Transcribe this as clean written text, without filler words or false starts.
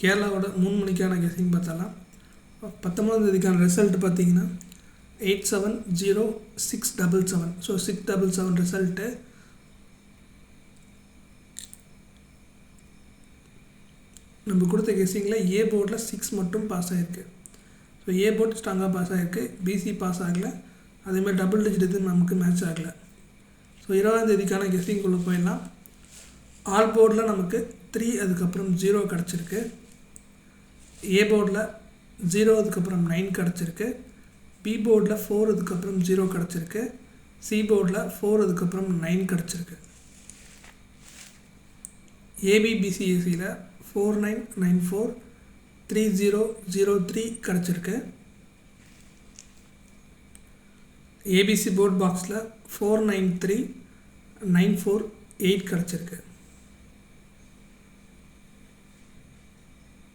கேரளாவோட 3 மணிக்கான கெஸிங் பார்த்தலாம். 19ஆம் தேதிக்கான ரிசல்ட் பார்த்தீங்கன்னா 870677. So 677 result. நம்ம கொடுத்த கெஸிங்கில் ஏ போர்டில் 6 மட்டும் பாஸ் ஆகிருக்கு. ஸோ ஏ போர்ட் ஸ்ட்ராங்காக பாஸ் ஆகிருக்கு, பிசி பாஸ் ஆகலை, அதேமாதிரி டபுள் டிஜிட் இது நமக்கு மேட்ச் ஆகலை. ஸோ 20ஆம் தேதிக்கான கெஸிங்குள்ளே போயிடலாம். ஆல் போர்டில் நமக்கு 3 அதுக்கப்புறம் 0 கிடச்சிருக்கு. ஏ போர்டில் 0 அதுக்கப்புறம் 9 கிடச்சிருக்கு. பி போர்டில் 4 அதுக்கப்புறம் 0 கிடச்சிருக்கு. சி போர்டில் 4 அதுக்கப்புறம் 9 கிடச்சிருக்கு. ஏபிபிசிஎஸ்சியில் 4994 3003 கிடச்சிருக்கு. ஏபிசி போர்ட் பாக்ஸில் 493948 கிடச்சிருக்கு.